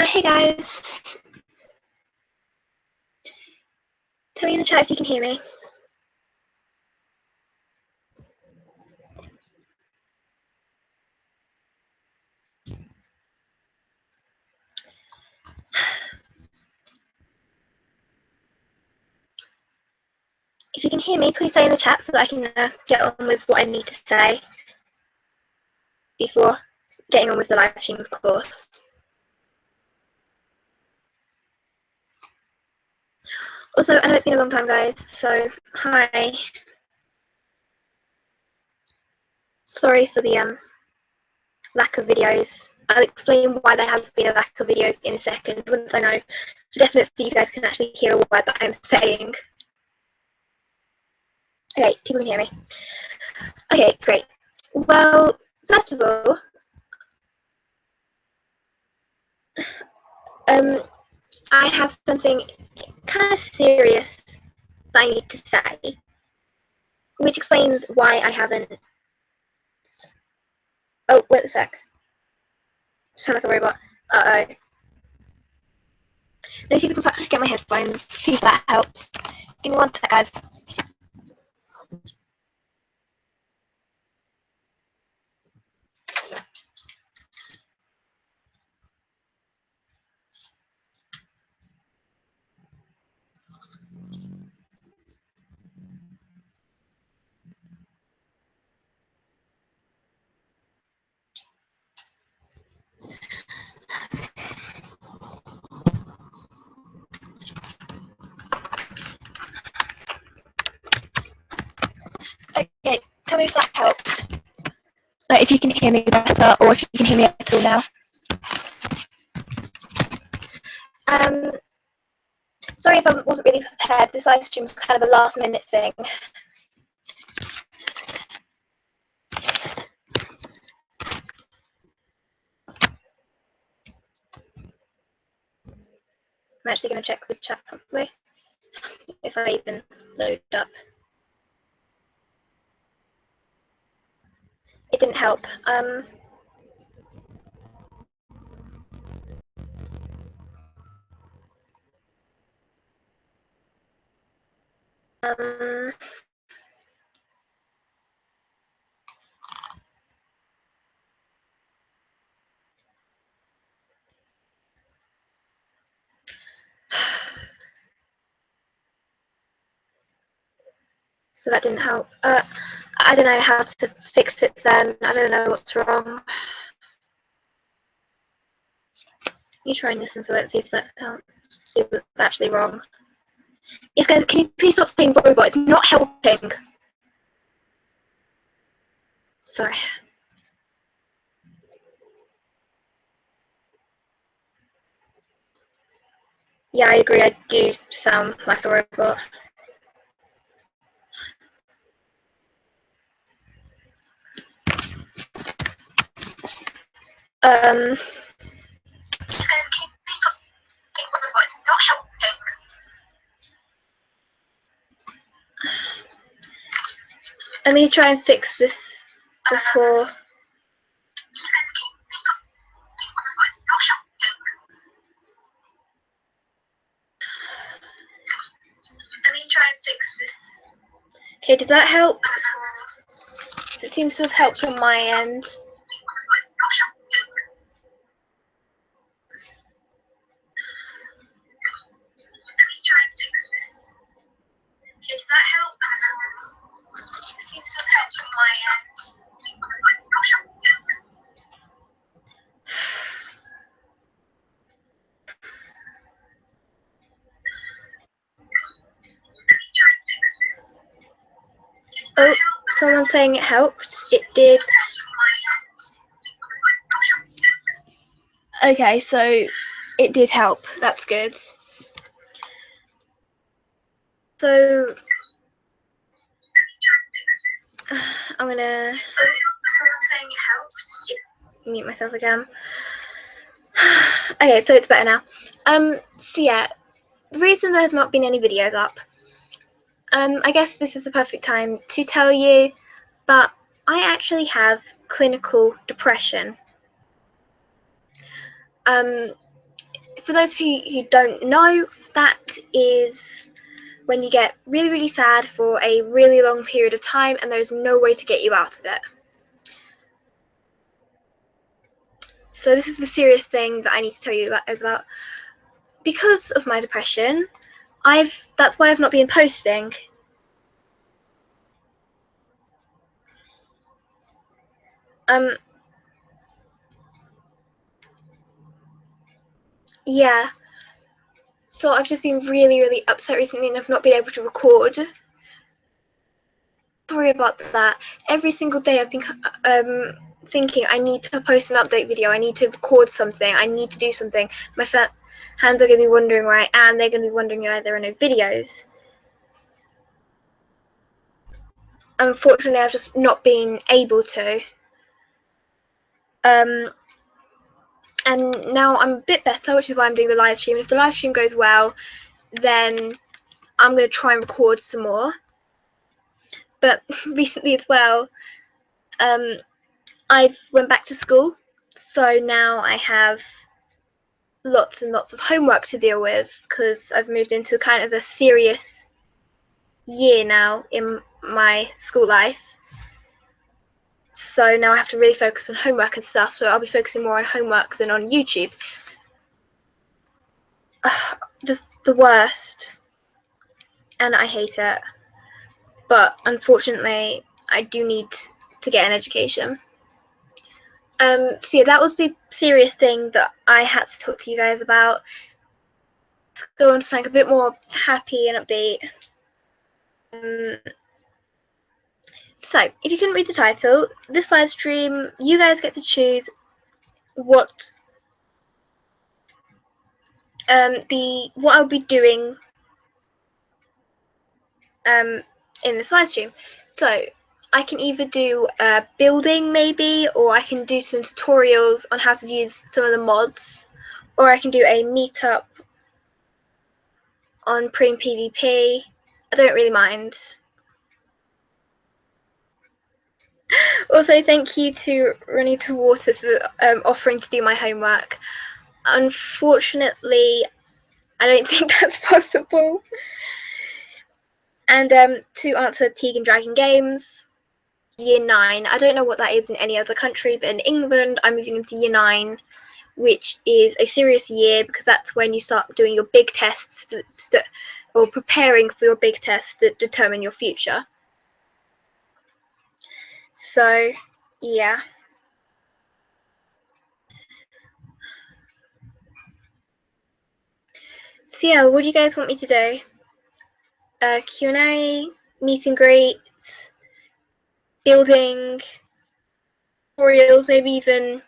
Hey guys, tell me in the chat if you can hear me. If you can hear me, please say in the chat so that I can get on with what I need to say before getting on with the live stream, of course. Also, I know it's been a long time, guys, so hi. Sorry for the lack of videos. I'll explain why there has been a lack of videos in a second, once I know for definite so you guys can actually hear a word that I'm saying. Okay, people can hear me. Okay, great. Well, first of all, I have something kind of serious that I need to say, which explains why I haven't. Oh, wait a sec. Sound like a robot. Uh oh. Let me see if I can get my headphones, see if that helps. Give me one sec, guys. Okay, tell me if that helped. Like if you can hear me better, or if you can hear me at all now. Sorry if I wasn't really prepared. This live stream was kind of a last minute thing. I'm actually going to check the chat properly, if I even load up. It didn't help. So that didn't help. I don't know how to fix it then. I don't know what's wrong. You try and listen to it, see if that helps. See what's actually wrong. Yes, guys, can you please stop saying robot? It's not helping. Sorry. Yeah, I agree. I do sound like a robot. Let me try and fix this before. Okay, did that help? It seems to have helped on my end. Oh, someone's saying it helped. It did. Okay, so it did help. That's good. So I'm gonna mute myself again. Okay, so it's better now. So yeah, the reason there's not been any videos up, I guess this is the perfect time to tell you, but I actually have clinical depression. for those of you who don't know, that is when you get really, really sad for a really long period of time and there's no way to get you out of it. So this is the serious thing that I need to tell you about. Because of my depression, that's why I've not been posting. Yeah. So I've just been really, really upset recently and I've not been able to record. Sorry about that. Every single day I've been thinking I need to post an update video, I need to record something, I need to do something. My hands are going to be wondering where I am, they're going to be wondering why there are no videos. Unfortunately, I've just not been able to. And now I'm a bit better, which is why I'm doing the live stream. If the live stream goes well, then I'm going to try and record some more. But recently as well, I've went back to school, so now I have lots and lots of homework to deal with because I've moved into a kind of a serious year now in my school life. So now I have to really focus on homework and stuff, so I'll be focusing more on homework than on YouTube. Just the worst. And I hate it. But unfortunately, I do need to get an education. So yeah, that was the serious thing that I had to talk to you guys about. Let's go on to something a bit more happy and upbeat. So, if you couldn't read the title, this live stream, you guys get to choose what I'll be doing in this live stream. So, I can either do building maybe, or I can do some tutorials on how to use some of the mods, or I can do a meetup on PremePVP. I don't really mind. Also, thank you to Running to Water for offering to do my homework. Unfortunately, I don't think that's possible. And to answer Tegan Dragon Games, Year 9. I don't know what that is in any other country, but in England, I'm moving into Year 9, which is a serious year because that's when you start doing your big tests or preparing for your big tests that determine your future. So, yeah. So yeah, what do you guys want me to do? Q&A, meet and greets, building, tutorials, maybe even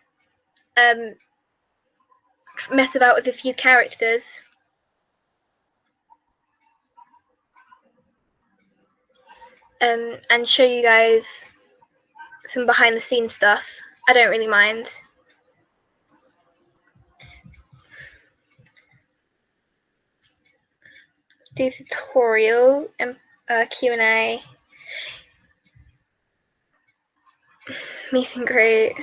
mess about with a few characters. And show you guys some behind the scenes stuff. I don't really mind. Do tutorial and Q&A, meet and greet.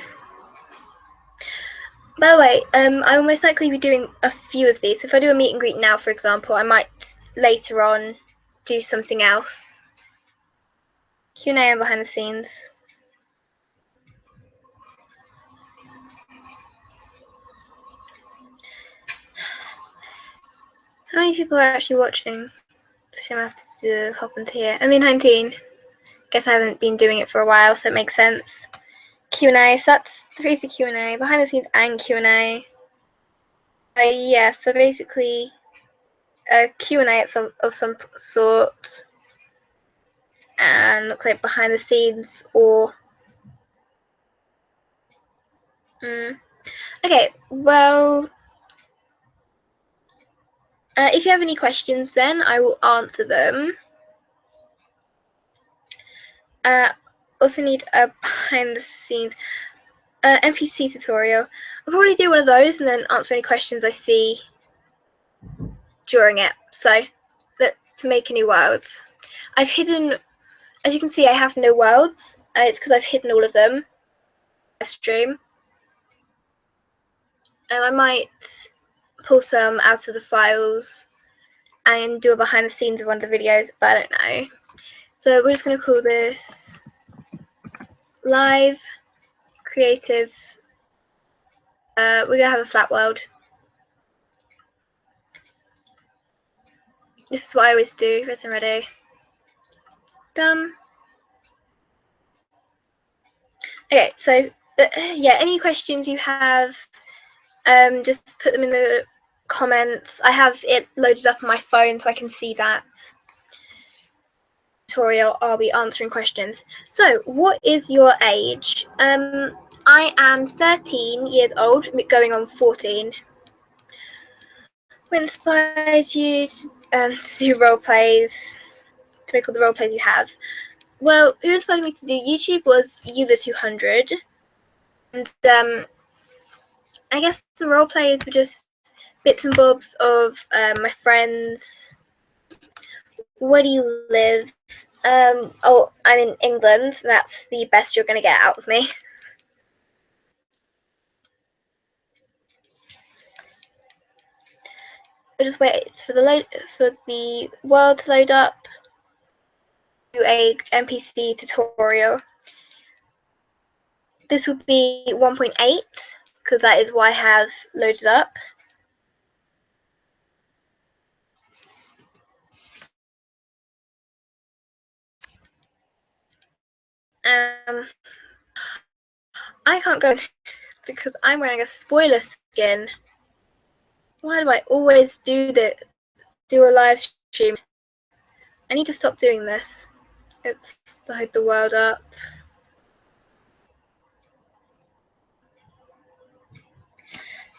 By the way, I will most likely be doing a few of these. So if I do a meet and greet now, for example, I might later on do something else. Q&A and behind the scenes. How many people are actually watching? So I'm gonna have to hop into here. I mean 19. Guess I haven't been doing it for a while, so it makes sense. Q&A, so that's 3 for Q&A, behind the scenes and Q&A. Yeah, so basically a Q&A of some sort, and looks like behind the scenes or okay, well, if you have any questions then I will answer them. Also need a behind the scenes NPC tutorial. I'll probably do one of those and then answer any questions I see during it. So let's make a new world. I've hidden, as you can see, I have no worlds. It's because I've hidden all of them. Stream. I might pull some out of the files and do a behind the scenes of one of the videos, but I don't know. So we're just going to call this live creative. We're going to have a flat world. This is what I always do. Press and ready. Done. Okay, so yeah, any questions you have, just put them in the comments. I have it loaded up on my phone so I can see that. Tutorial, I'll be answering questions. So, what is your age? I am 13 years old, going on 14. What inspired you to do role plays? To make all the role plays you have? Well, who inspired me to do YouTube was Julle200, and I guess the role plays were just bits and bobs of my friends. Where do you live? Oh, I'm in England. That's the best you're going to get out of me. I'll just wait for the world to load up. Do a NPC tutorial. This will be 1.8 because that is what I have loaded up. I can't go because I'm wearing a spoiler skin. Why do I always do a live stream? I need to stop doing this. It's load the world up.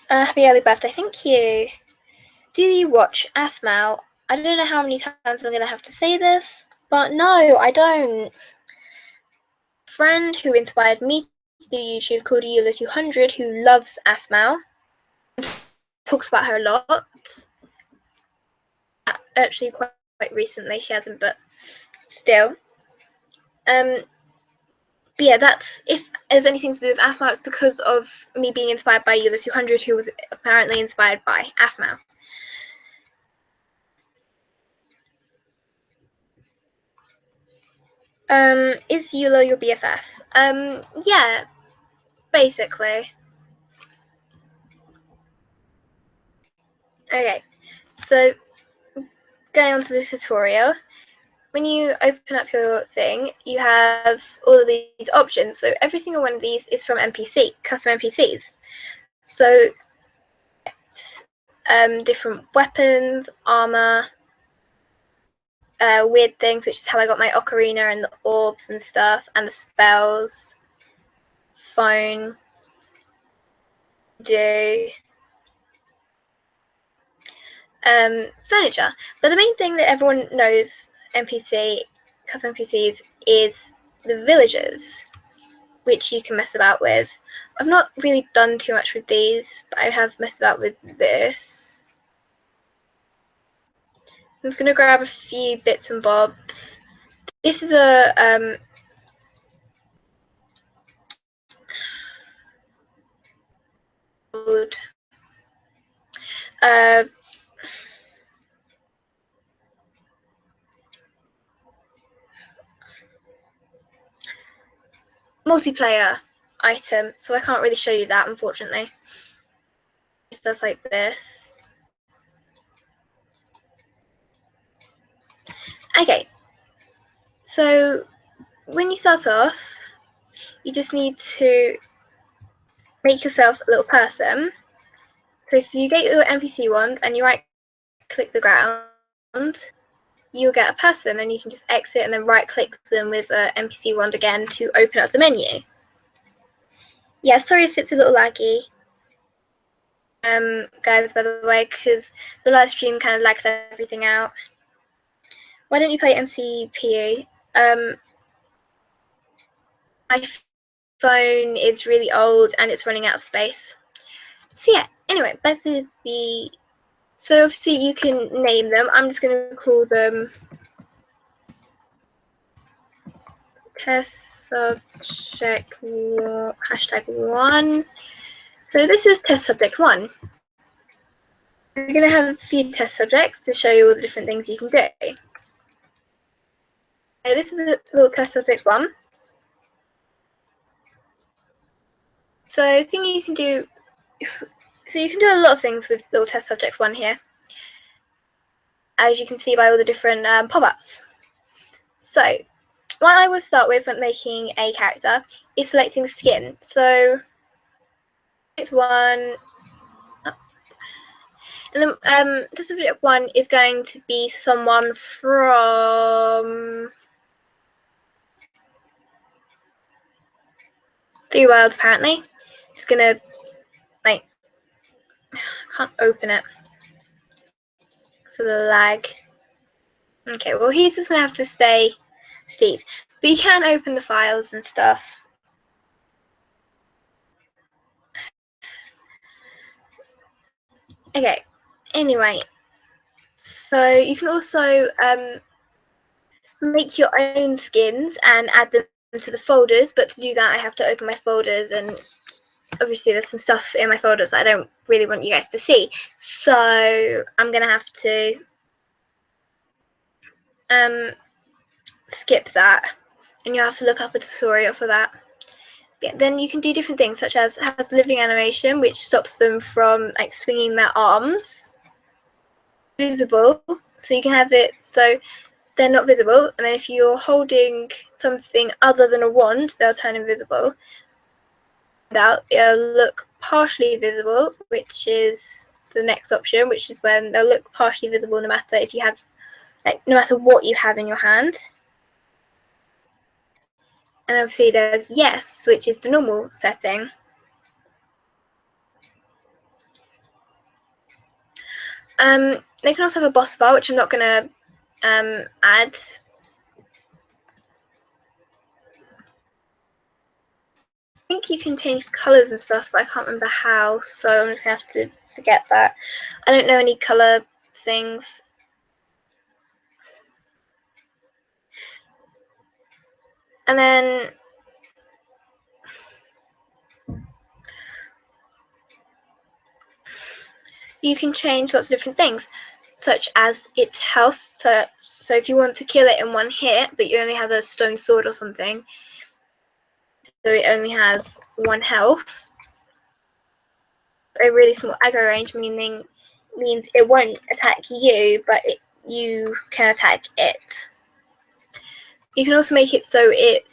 Happy early birthday, thank you. Do you watch AFMAL? I don't know how many times I'm going to have to say this, but no, I don't. A friend who inspired me to do YouTube called Julle200, who loves AFMAL, talks about her a lot. Actually, quite recently, she hasn't, but still. But yeah, that's, if there's anything to do with AFMAL, it's because of me being inspired by Julle200, who was apparently inspired by AFMAL. Is Julle your BFF? Yeah, basically. Okay, so going on to the tutorial. When you open up your thing, you have all of these options. So every single one of these is from NPC, custom NPCs. So different weapons, armor, weird things, which is how I got my ocarina and the orbs and stuff, and the spells, phone, do, furniture. But the main thing that everyone knows custom NPCs, is the villagers, which you can mess about with. I've not really done too much with these, but I have messed about with this. So I'm just going to grab a few bits and bobs. This is a multiplayer item, so I can't really show you that, unfortunately. Stuff like this. Okay, so when you start off, you just need to make yourself a little person. So if you get your NPC wand and you right click the ground, you'll get a person, and you can just exit and then right click them with an NPC wand again to open up the menu. Yeah, sorry if it's a little laggy, guys, by the way, because the live stream kind of lags everything out. Why don't you play MCPE? My phone is really old and it's running out of space. So yeah, anyway, basically, so obviously you can name them. I'm just going to call them test subject #1. So this is test subject 1. We're going to have a few test subjects to show you all the different things you can do. So this is a little test subject 1. So I think you can do a lot of things with little test subject 1 here, as you can see by all the different pop-ups. So what I will start with when making a character is selecting skin. So it's 1, and then test subject 1 is going to be someone from 3 Worlds apparently. It's gonna, like, I can't open it because of the lag. Okay, well he's just gonna have to stay Steve, but you can open the files and stuff. Okay, anyway, so you can also make your own skins and add them to the folders, but to do that I have to open my folders, and obviously there's some stuff in my folders that I don't really want you guys to see, so I'm gonna have to skip that, and you have to look up a tutorial for that. Yeah, then you can do different things, such as has living animation, which stops them from like swinging their arms. Visible, so you can have it so they're not visible, and then if you're holding something other than a wand, they'll turn invisible. Out, it'll look partially visible, which is the next option, which is when they'll look partially visible no matter if you have, like, no matter what you have in your hand. And obviously there's yes, which is the normal setting. They can also have a boss bar, which I'm not going to add. I think you can change colours and stuff, but I can't remember how, so I'm just going to have to forget that. I don't know any colour things. And then you can change lots of different things, such as its health. So if you want to kill it in one hit, but you only have a stone sword or something, so it only has 1 health. A really small aggro range means it won't attack you, but you can attack it. You can also make it so it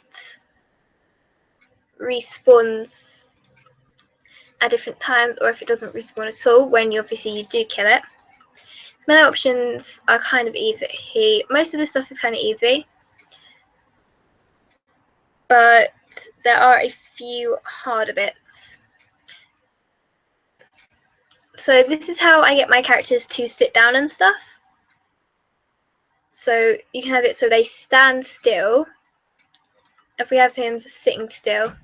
respawns at different times, or if it doesn't respawn at all, when you do kill it. Some other options are kind of easy. Most of this stuff is kind of easy, but there are a few harder bits. So this is how I get my characters to sit down and stuff. So you can have it so they stand still. If we have him just sitting still,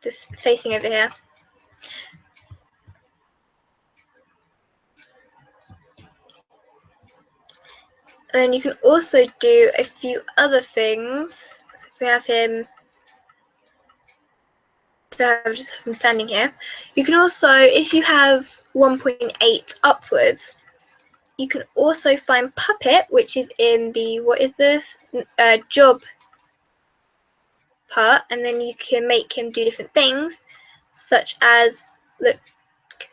just facing over here. And then you can also do a few other things. So if we have him, so I just have him standing here. You can also, if you have 1.8 upwards, you can also find Puppet, which is in the, what is this, job part, and then you can make him do different things, such as look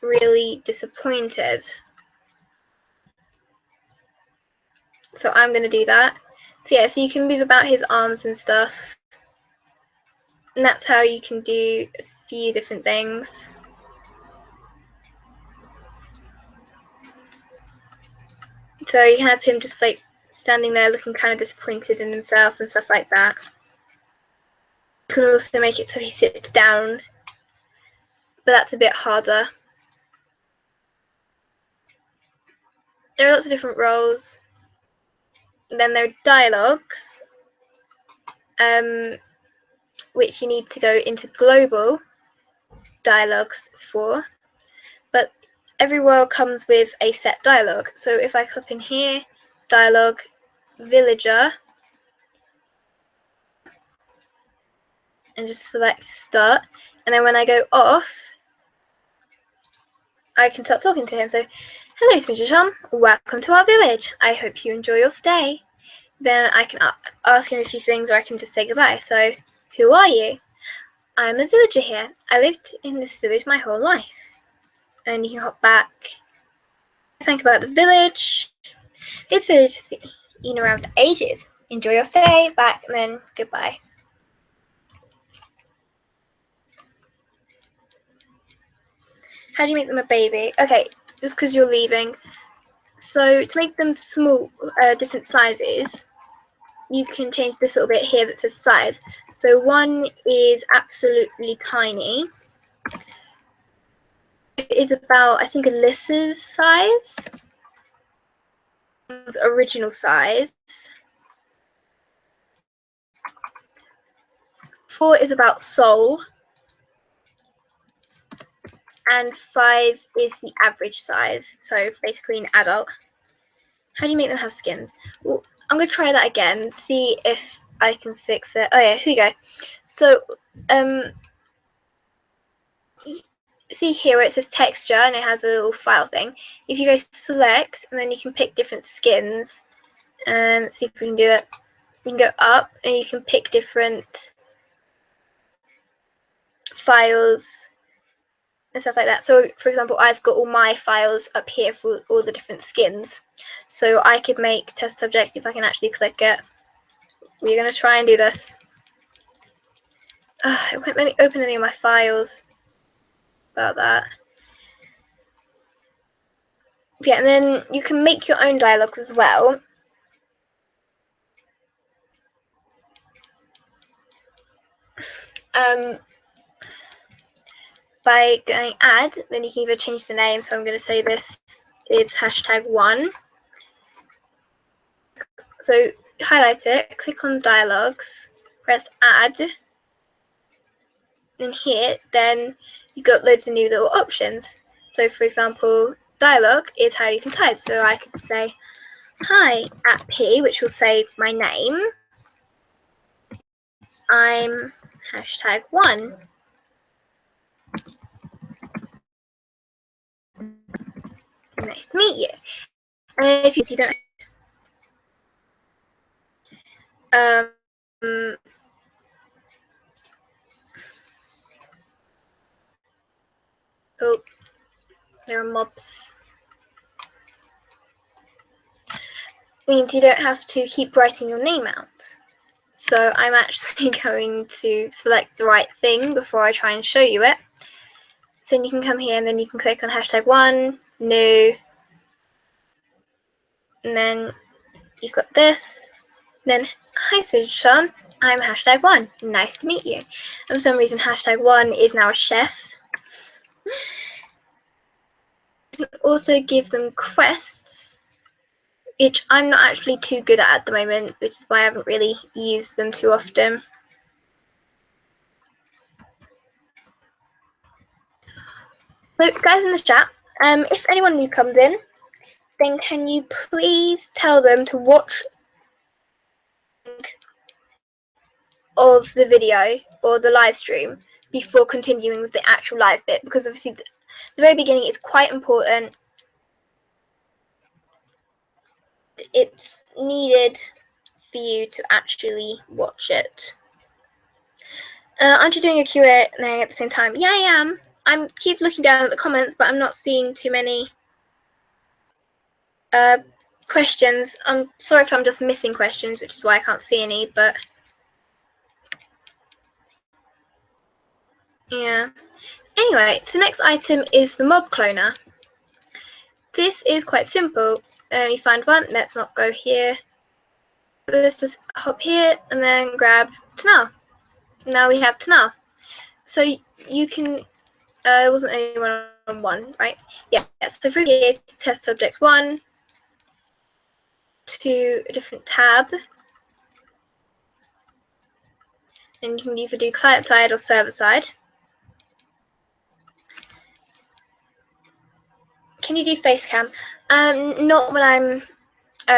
really disappointed. So I'm going to do that. So yeah, so you can move about his arms and stuff, and that's how you can do a few different things. So you have him just like standing there looking kind of disappointed in himself and stuff like that. You can also make it so he sits down, but that's a bit harder. There are lots of different roles. And then there are dialogues, which you need to go into global dialogues for, but every world comes with a set dialogue. So if I click in here, dialogue, villager, and just select start, and then when I go off, I can start talking to him. So Hello, Smidgitron. Welcome to our village. I hope you enjoy your stay. Then I can ask you a few things, or I can just say goodbye. So, who are you? I'm a villager here. I lived in this village my whole life. And you can hop back. Think about the village. This village has been around for ages. Enjoy your stay, back, and then goodbye. How do you make them a baby? Okay, just because you're leaving. So to make them small, different sizes, you can change this little bit here that says size. So one is absolutely tiny. It is about, I think, Alyssa's size. Original size. 4 is about Soul. And 5 is the average size, so basically an adult. How do you make them have skins? Well, I'm going to try that again, see if I can fix it. Oh yeah, here we go. So, see here where it says texture and it has a little file thing. If you go select, and then you can pick different skins. And let's see if we can do it. You can go up and you can pick different files and stuff like that. So for example, I've got all my files up here for all the different skins. So I could make test subject if I can actually click it. We're going to try and do this. It won't let me open any of my files about that. Yeah, and then you can make your own dialogues as well. By going add, then you can either change the name. So I'm going to say this is #1. So highlight it, click on dialogues, press add, and here then you got loads of new little options. So for example, dialogue is how you can type. So I could say hi at P, which will say my name. I'm #1. Nice to meet you. And if you don't oh, there are mobs. Means you don't have to keep writing your name out. So I'm actually going to select the right thing before I try and show you it. So then you can come here and then you can click on #1, new, and then you've got this. Then, hi Smidgitron, I'm #1, nice to meet you. And for some reason #1 is now a chef. You can also give them quests, which I'm not actually too good at the moment, which is why I haven't really used them too often. So guys in the chat, if anyone new comes in, then can you please tell them to watch of the video or the live stream before continuing with the actual live bit, because obviously the very beginning is quite important. It's needed for you to actually watch it. Aren't you doing a Q&A at the same time? Yeah, I am. I keep looking down at the comments, but I'm not seeing too many questions. I'm sorry if I'm just missing questions, which is why I can't see any, but yeah. Anyway, so next item is the mob cloner. This is quite simple. You find one, let's not go here. Let's just hop here and then grab Tanal. Now we have Tanal. So you can, there wasn't anyone on 1, right? Yeah, so through here, test subject 1 to a different tab. And you can either do client side or server side. Can you do face cam? Not when I'm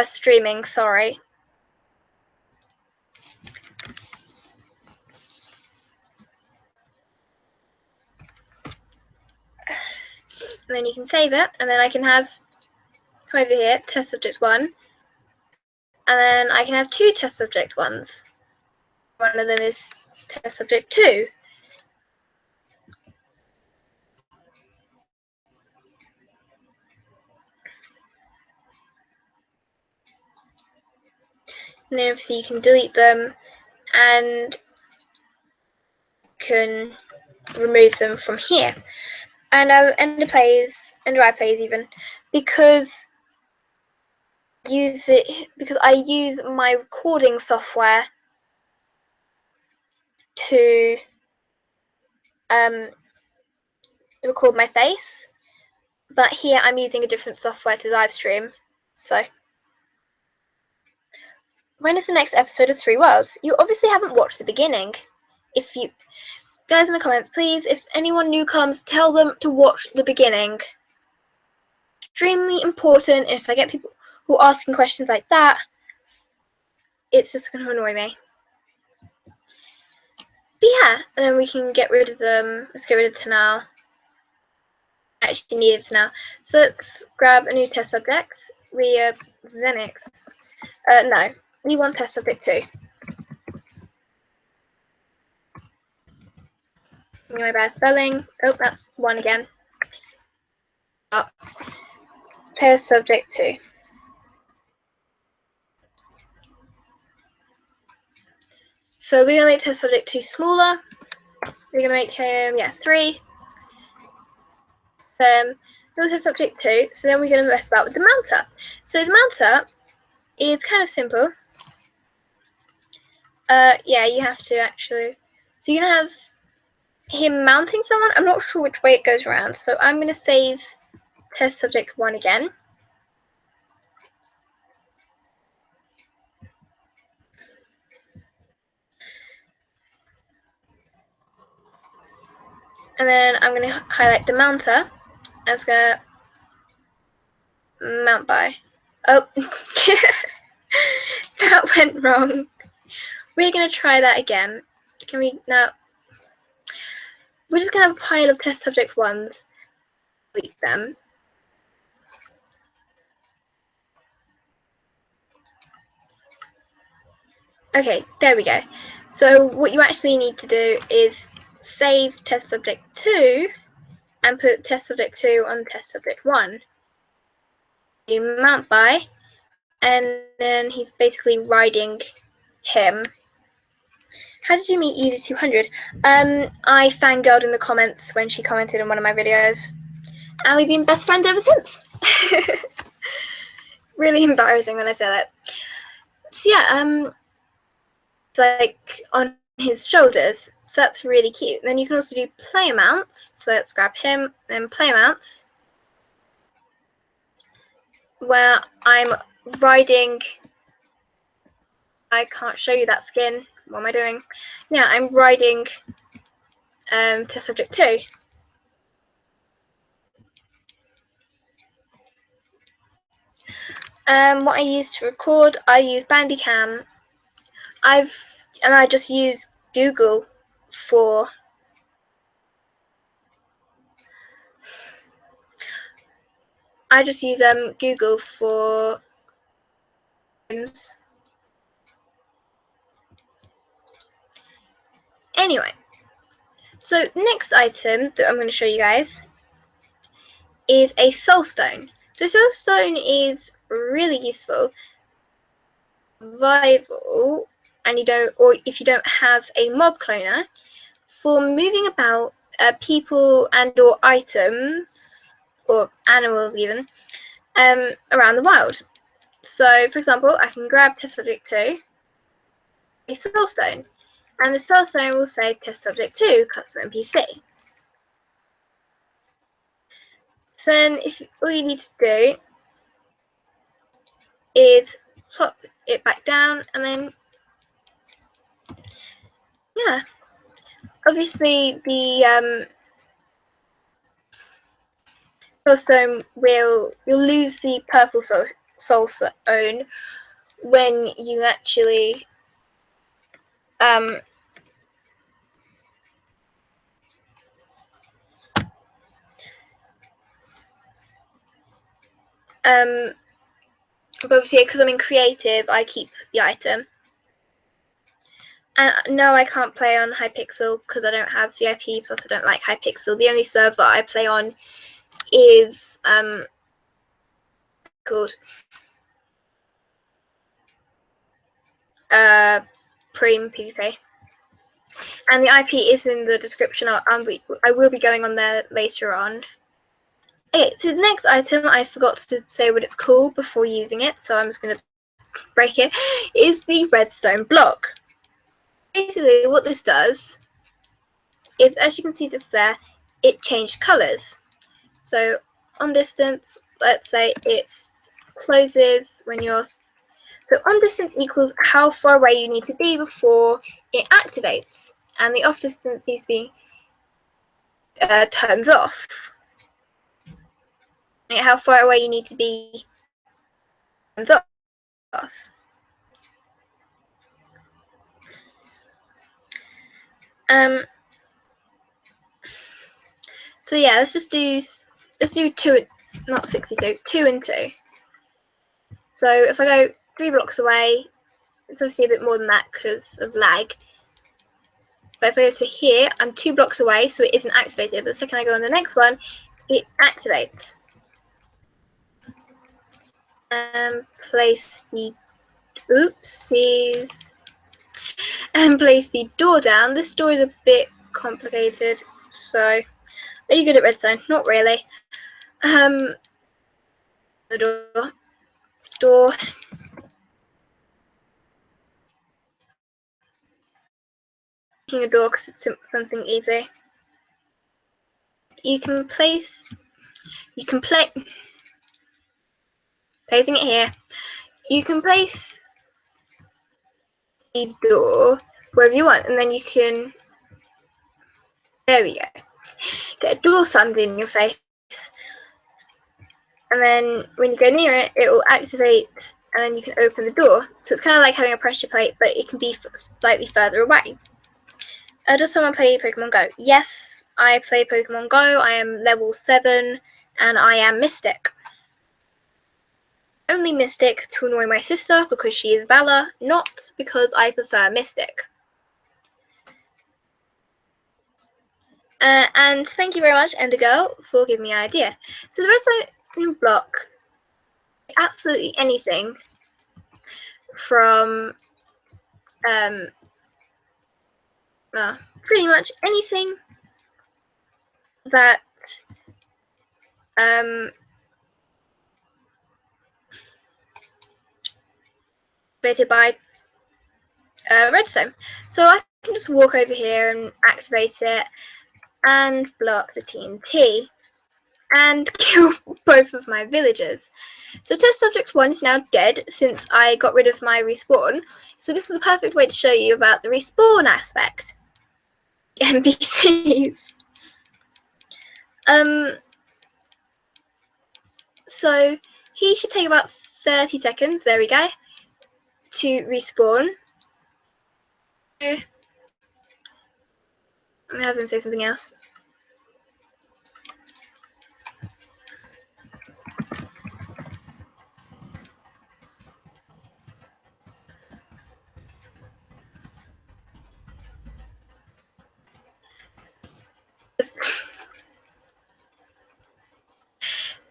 streaming, sorry. And then you can save it, and then I can have come over here, test subject 1, and then I can have 2 test subject 1s. One of them is test subject 2. And then obviously you can delete them and can remove them from here. And Ender I plays even, because I use my recording software to record my face, but here I'm using a different software to Livestream. So when is the next episode of 3 Worlds? You obviously haven't watched the beginning. If you guys in the comments, please, if anyone new comes, tell them to watch the beginning. Extremely important. If I get people who are asking questions like that, it's just going to annoy me. But yeah, and then we can get rid of them. Let's get rid of Tanal. I actually need it now. So let's grab a new test subject. Xenix. No, we want test subject 2. My bad spelling. Oh, that's 1 again. Oh. Test subject 2. So we're going to make test subject 2 smaller. We're going to make him, 3. Test subject 2. So then we're going to mess about with the mount up. So the mount up is kind of simple. Yeah, you have to actually. So you're going to have him mounting someone. I'm not sure which way it goes around. So I'm going to save test subject 1 again. And then I'm going to highlight the mounter. I'm just going to mount by. Oh, that went wrong. We're going to try that again. Can we now? We're just going to have a pile of test subject 1s. Delete them. Okay, there we go. So what you actually need to do is save test subject 2 and put test subject 2 on test subject 1. You mount by, and then he's basically riding him. How did you meet User 200? I fangirled in the comments when she commented on one of my videos, and we've been best friends ever since. Really embarrassing when I say that. So yeah, it's like on his shoulders, so that's really cute. Then you can also do player mounts. So let's grab him and player mounts, where I'm riding. I can't show you that skin. What am I doing? Yeah, I'm riding test subject 2. What I use to record, I use Bandicam. I just use Google for Google for anyway. So next item that I'm going to show you guys is a soulstone. So soulstone is really useful. Survival, and if you don't have a mob cloner, for moving about people and or items or animals even around the wild. So for example, I can grab test subject 2, a soulstone, and the soulstone will say test subject 2 custom NPC. So then all you need to do is plop it back down, and then yeah, obviously the soulstone you'll lose the purple soulstone when you actually But obviously, because I'm in creative, I keep the item. And no, I can't play on Hypixel because I don't have VIP, plus I don't like Hypixel. The only server I play on is called PremePVP. And the IP is in the description. I will be going on there later on. Okay, so the next item, I forgot to say what it's called before using it, so I'm just going to break it, is the redstone block. Basically, what this does is, as you can see this there, it changed colours. So on distance, let's say it closes when you're... So on distance equals how far away you need to be before it activates. And the off distance needs to be turns off. How far away you need to be turns off. So yeah, let's do 2, not 62, 2 and 2. So if I go 3 blocks away, it's obviously a bit more than that because of lag. But if I go to here, I'm 2 blocks away, so it isn't activated. But the second I go on the next one, it activates. Place the oopsies. And place the door down. This door is a bit complicated, so are you good at redstone? Not really. The door. Making a door because it's something easy. You can play placing it here. You can place the door wherever you want, and then you can, there we go, get a door slammed in your face, and then when you go near it, it will activate, and then you can open the door. So it's kind of like having a pressure plate, but it can be slightly further away. Does someone play Pokemon Go? Yes, I play Pokemon Go. I am level 7, and I am Mystic. Only Mystic to annoy my sister because she is Valor, not because I prefer Mystic. And thank you very much, Endergirl, for giving me an idea. So the redstone block, absolutely anything from pretty much anything that created by redstone. So I can just walk over here and activate it and blow up the TNT and kill both of my villagers. So test subject 1 is now dead since I got rid of my respawn. So this is a perfect way to show you about the respawn aspect. NPCs. So he should take about 30 seconds, there we go, to respawn. I'm gonna have him say something else.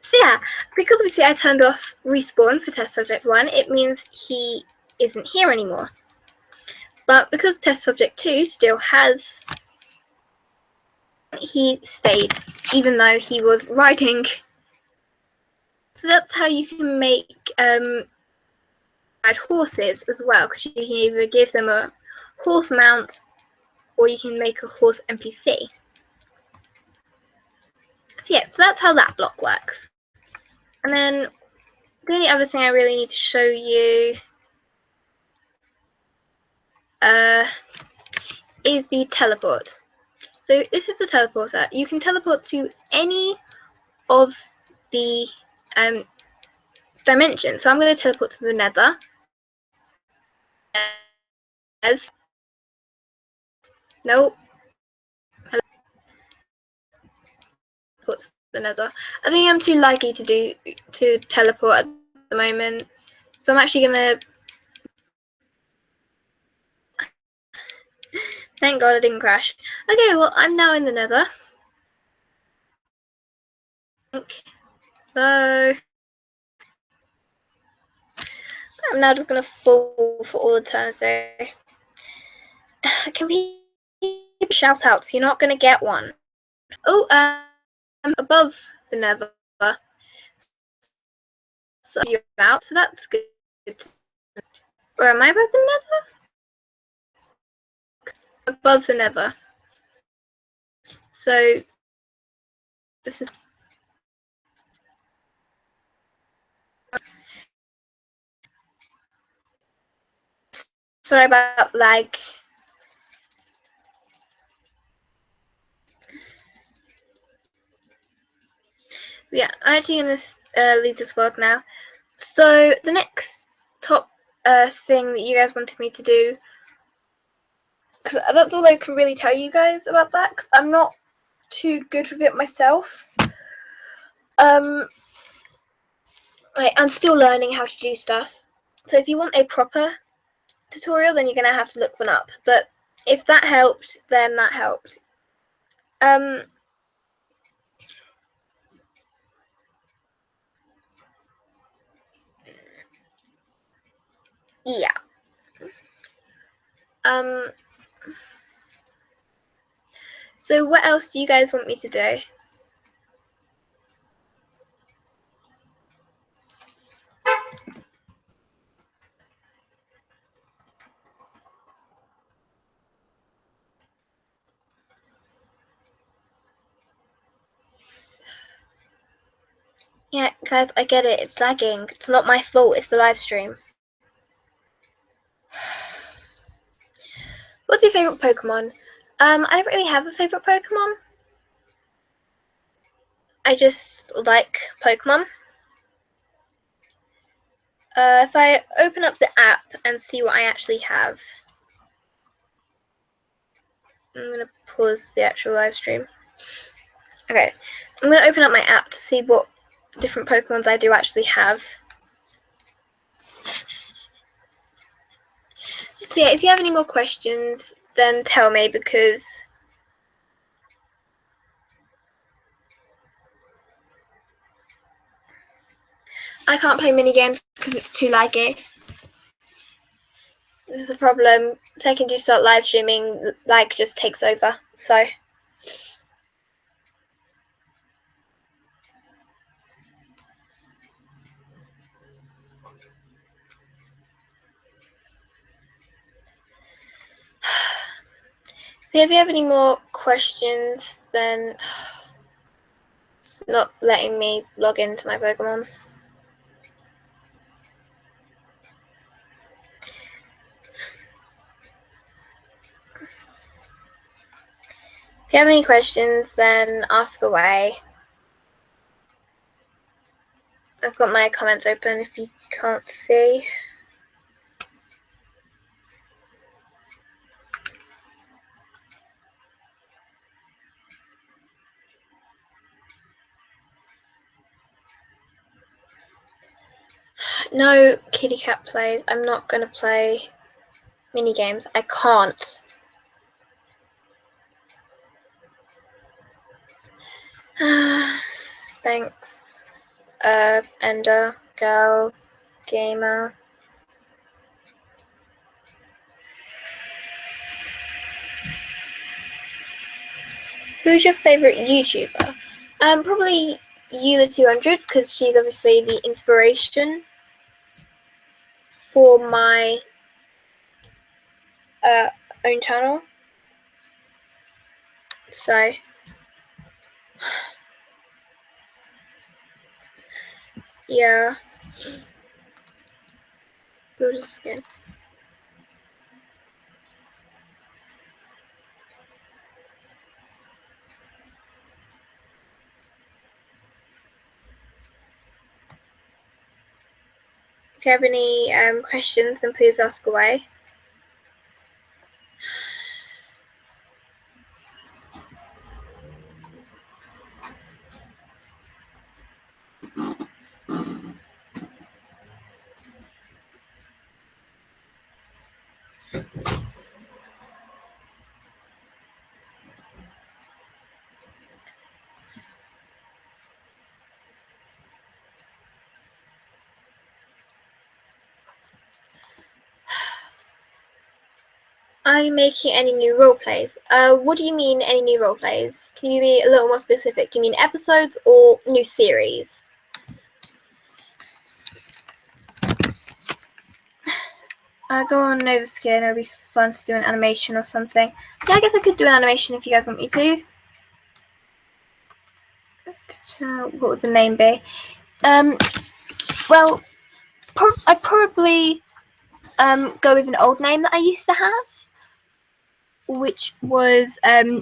So yeah, because obviously I turned off respawn for test subject 1, it means he isn't here anymore. But because test subject 2 still has, he stayed, even though he was riding. So that's how you can make ride horses as well, because you can either give them a horse mount or you can make a horse NPC. So yeah, so that's how that block works. And then the only other thing I really need to show you is the teleport. So this is the teleporter. You can teleport to any of the dimensions. So I'm going to teleport to the Nether. Nope. What's the Nether? I think I'm too laggy to teleport at the moment. So I'm actually gonna. Thank God I didn't crash. Okay, well I'm now in the Nether. Okay. So I'm now just gonna fall for all eternity. Can we shout outs? You're not gonna get one. Oh, I'm above the Nether. So you're out, so that's good. Or am I above the Nether? Above the Nether. So this is. Sorry about lag. Yeah, I'm actually going to leave this world now. So the next top thing that you guys wanted me to do, because that's all I can really tell you guys about that, because I'm not too good with it myself. I'm still learning how to do stuff. So if you want a proper tutorial, then you're going to have to look one up. But if that helped, then that helped. Yeah. So what else do you guys want me to do? Yeah, guys, I get it. It's lagging. It's not my fault. It's the live stream. What's your favourite Pokemon? I don't really have a favourite Pokemon. I just like Pokemon. If I open up the app and see what I actually have, I'm going to pause the actual live stream. Okay, I'm going to open up my app to see what different Pokemons I do actually have. So yeah, if you have any more questions, then tell me, because I can't play mini games because it's too laggy. This is the problem. The second you start live streaming, lag just takes over. So if you have any more questions, then it's not letting me log into my Pokemon. If you have any questions, then ask away. I've got my comments open if you can't see. No, kitty cat plays. I'm not going to play mini games. I can't. Thanks, Ender, Girl, Gamer. Who's your favourite YouTuber? Probably Julle200, because she's obviously the inspiration for my own channel. So yeah, builder skin. If you have any questions, then please ask away. Are you making any new roleplays? What do you mean, any new roleplays? Can you be a little more specific? Do you mean episodes or new series? Go on Novaskin, it'll be fun to do an animation or something. Yeah, I guess I could do an animation if you guys want me to. What would the name be? Well, I'd probably go with an old name that I used to have, which was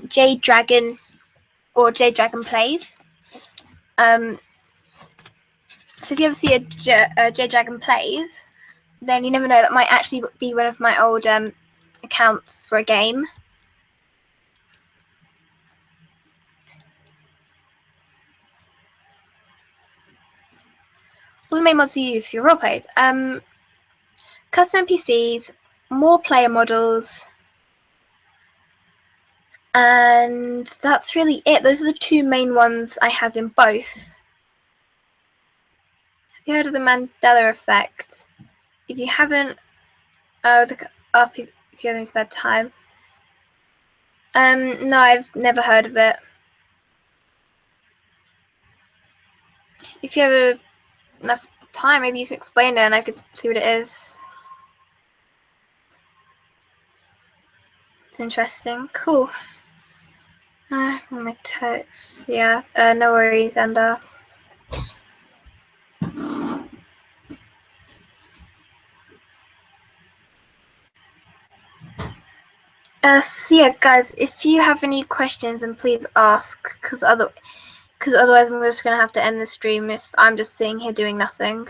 Jade Dragon or Jade Dragon Plays. So if you ever see a Jade Dragon Plays, then you never know, that might actually be one of my old accounts for a game. What are the main mods you use for your roleplays? Custom NPCs, more player models, and that's really it. Those are the two main ones I have in both. Have you heard of the Mandela effect? If you haven't, look it up if you have any spare time. No, I've never heard of it. If you have enough time, maybe you can explain it and I could see what it is. It's interesting. Cool. My text. Yeah, no worries, and so yeah, guys, if you have any questions, then please ask, because otherwise I'm just gonna have to end the stream if I'm just sitting here doing nothing.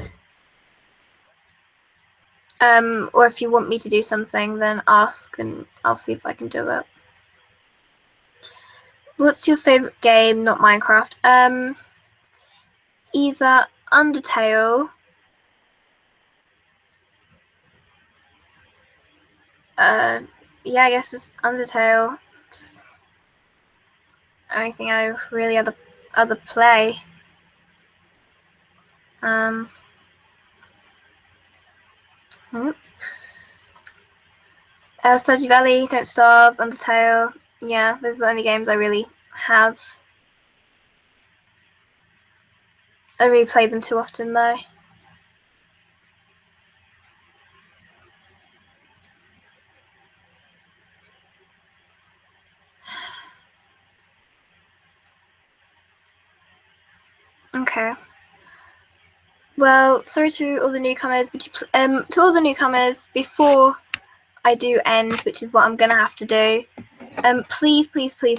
Or if you want me to do something, then ask and I'll see if I can do it. What's your favorite game? Not Minecraft. Either Undertale. Yeah, I guess it's Undertale. It's the only thing I really other play. Oops. Stardew Valley, Don't Starve, Undertale. Yeah, those are the only games I really have. I don't really play them too often though. Okay. Well, sorry to all the newcomers. Would you to all the newcomers, before I do end, which is what I'm gonna have to do, please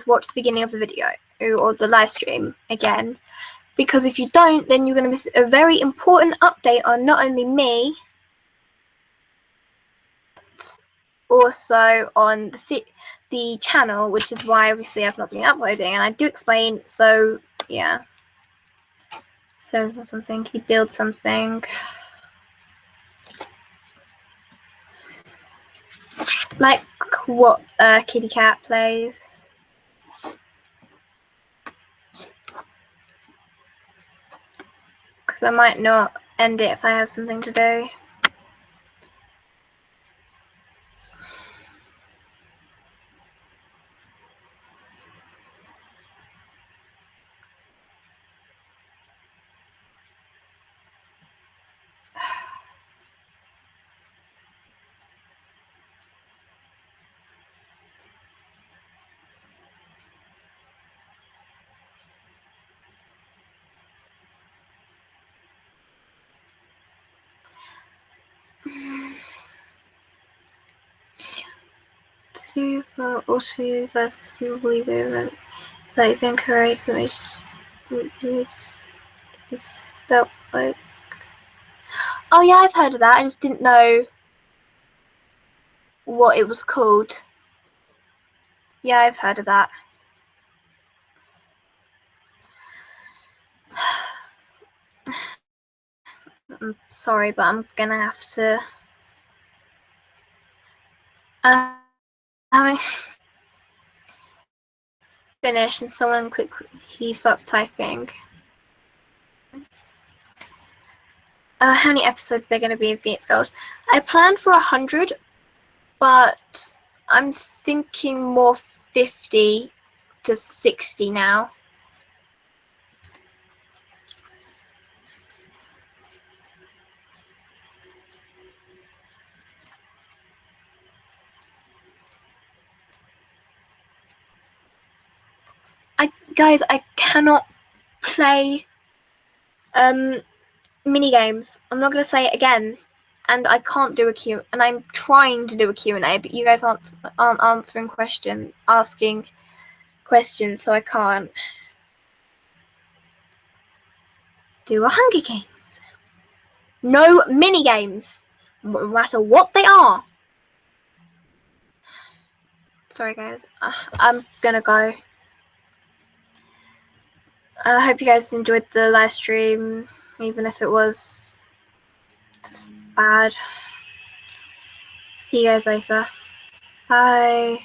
watch the beginning of the video or the live stream again, because if you don't, then you're gonna miss a very important update on not only me, but also on the channel, which is why obviously I've not been uploading, and I do explain. So yeah. So something. Can you build something? Like what Kitty Cat plays. Because I might not end it if I have something to do. Super auto versus people believe it. Like it's incorrect, but it's spelled like. Oh yeah, I've heard of that. I just didn't know what it was called. Yeah, I've heard of that. I'm sorry, but I'm gonna have to. I finish and someone quickly starts typing. How many episodes are there going to be in Phoenix Gold? I planned for 100, but I'm thinking more 50 to 60 now. Guys, I cannot play mini games. I'm not gonna say it again, and I can't do a Q. And I'm trying to do a Q&A, but you guys aren't asking questions, so I can't do a Hunger Games. No mini games, no matter what they are. Sorry, guys. I'm gonna go. I hope you guys enjoyed the live stream, even if it was just bad. See you guys later. Bye.